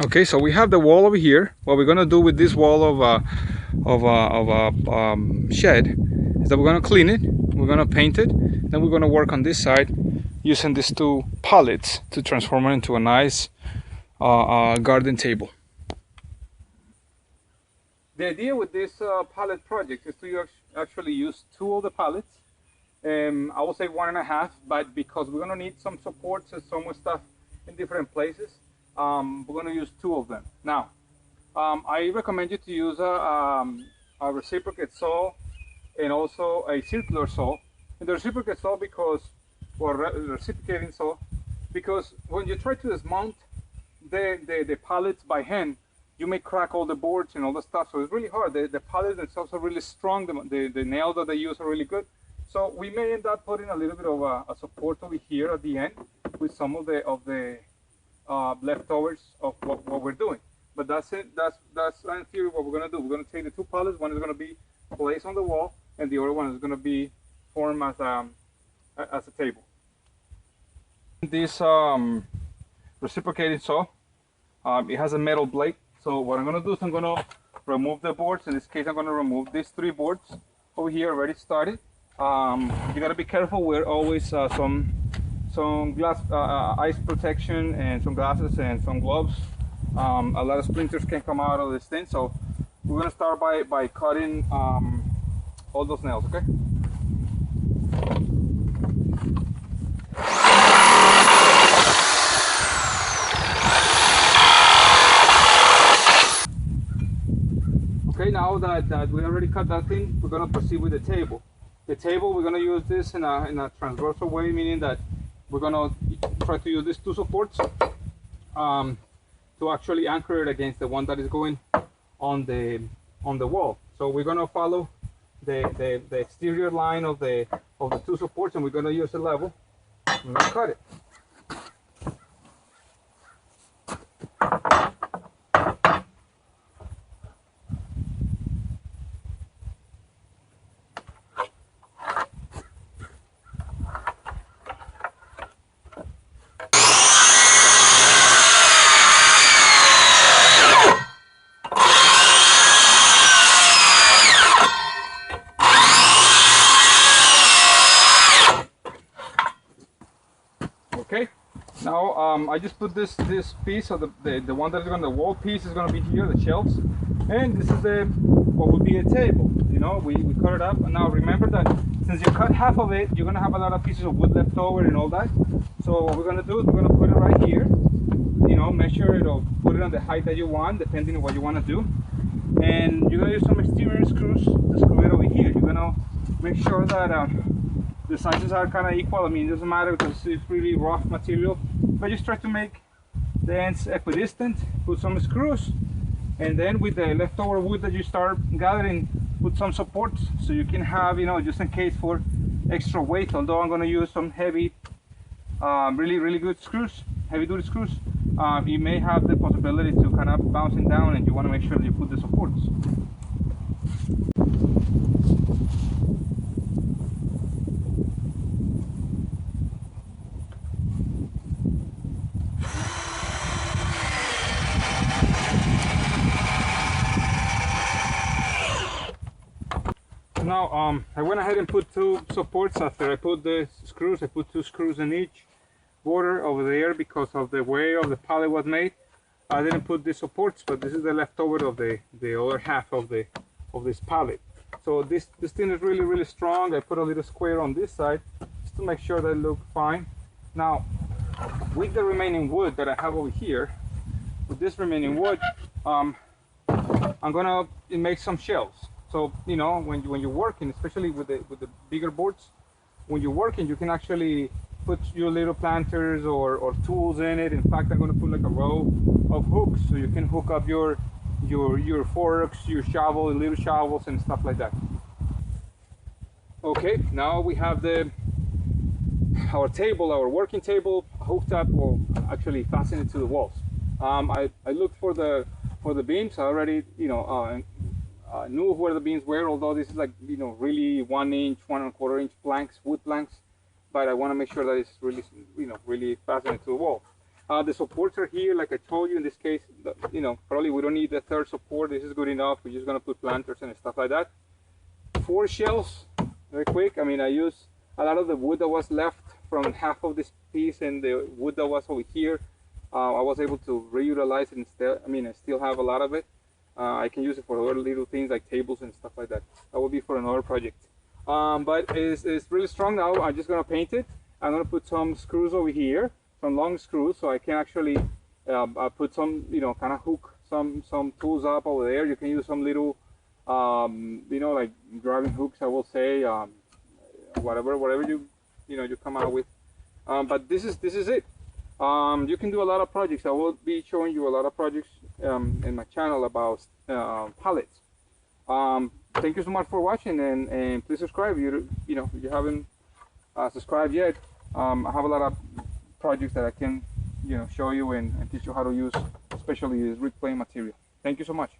Okay, so we have the wall over here. What we're gonna do with this wall shed is that we're gonna clean it, we're gonna paint it, then we're gonna work on this side using these two pallets to transform it into a nice garden table. The idea with this pallet project is to actually use two of the pallets. I will say one and a half, but because we're gonna need some supports and some stuff in different places, we're gonna use two of them. Now, I recommend you to use a reciprocate saw and also a circular saw. And the reciprocate saw because, or reciprocating saw, because when you try to dismount the pallets by hand, you may crack all the boards and all the stuff. So it's really hard. The pallets themselves are really strong. The nails that they use are really good. So we may end up putting a little bit of a support over here at the end with some of the leftovers of what we're doing. But that's it. That's in theory what we're gonna do. We're gonna take the two pallets. One is gonna be placed on the wall, and the other one is gonna be formed as a table. This reciprocating saw, it has a metal blade. So what I'm gonna do is I'm gonna remove the boards. In this case, I'm gonna remove these three boards over here already started. You gotta be careful. Wear always some glass ice protection and some glasses and some gloves. A lot of splinters can come out of this thing, so we're gonna start by cutting all those nails. Okay. Okay, now that we already cut that thing, we're gonna proceed with the table. The table, we're gonna use this in a transversal way, meaning that we're gonna try to use these two supports to actually anchor it against the one that is going on the wall. So we're gonna follow the exterior line of the two supports, and we're gonna use a level. We're gonna cut it. Okay. Now I just put this piece of the one that is on the wall piece is going to be here, the shelves, and this is the what would be a table. You know, we cut it up. And now remember that since you cut half of it, you're going to have a lot of pieces of wood left over and all that. So what we're going to do is we're going to put it right here. You know, measure it or put it on the height that you want, depending on what you want to do. And you're going to use some exterior screws to screw it over here. You're going to make sure that the sizes are kind of equal. I mean, it doesn't matter because it's really rough material, but just try to make the ends equidistant. Put some screws, and then with the leftover wood that you start gathering, put some supports so you can have, you know, just in case for extra weight. Although I'm going to use some heavy, really good screws, heavy duty screws. You may have the possibility to kind of bouncing down, and you want to make sure that you put the supports. Now I went ahead and put two supports after I put the screws. I put two screws in each border over there because of the way of the pallet was made. I didn't put the supports, but this is the leftover of the other half of this pallet. So this thing is really strong. I put a little square on this side just to make sure that it looks fine. Now with the remaining wood that I have over here, with this remaining wood, I'm gonna make some shelves. So you know, when you're working, especially with the bigger boards, when you're working, you can actually put your little planters or tools in it. In fact, I'm going to put like a row of hooks so you can hook up your forks, your shovel, little shovels, and stuff like that. Okay, now we have our table, our working table, hooked up, or actually fastened to the walls. I looked for the beams. I already, you know, knew where the beams were, although this is like, you know, really 1 inch, 1¼ inch planks, wood planks, but I want to make sure that it's really, you know, really fastened to the wall. The supports are here, like I told you. In this case, you know, probably we don't need the third support. This is good enough. We're just gonna put planters and stuff like that. 4 shelves, very quick. I mean, I use a lot of the wood that was left from half of this piece and the wood that was over here. I was able to reutilize it instead. I mean, I still have a lot of it. I can use it for other little things like tables and stuff like that. That will be for another project. But it's really strong now. I'm just gonna paint it. I'm gonna put some screws over here, some long screws, so I can actually put some, you know, kind of hook some tools up over there. You can use some little, you know, like driving hooks, I will say, whatever you come out with. But this is it. You can do a lot of projects. I will be showing you a lot of projects in my channel about pallets. Thank you so much for watching, and please subscribe. You know, if you haven't subscribed yet. I have a lot of projects that I can, you know, show you and teach you how to use, especially this reclaimed material. Thank you so much.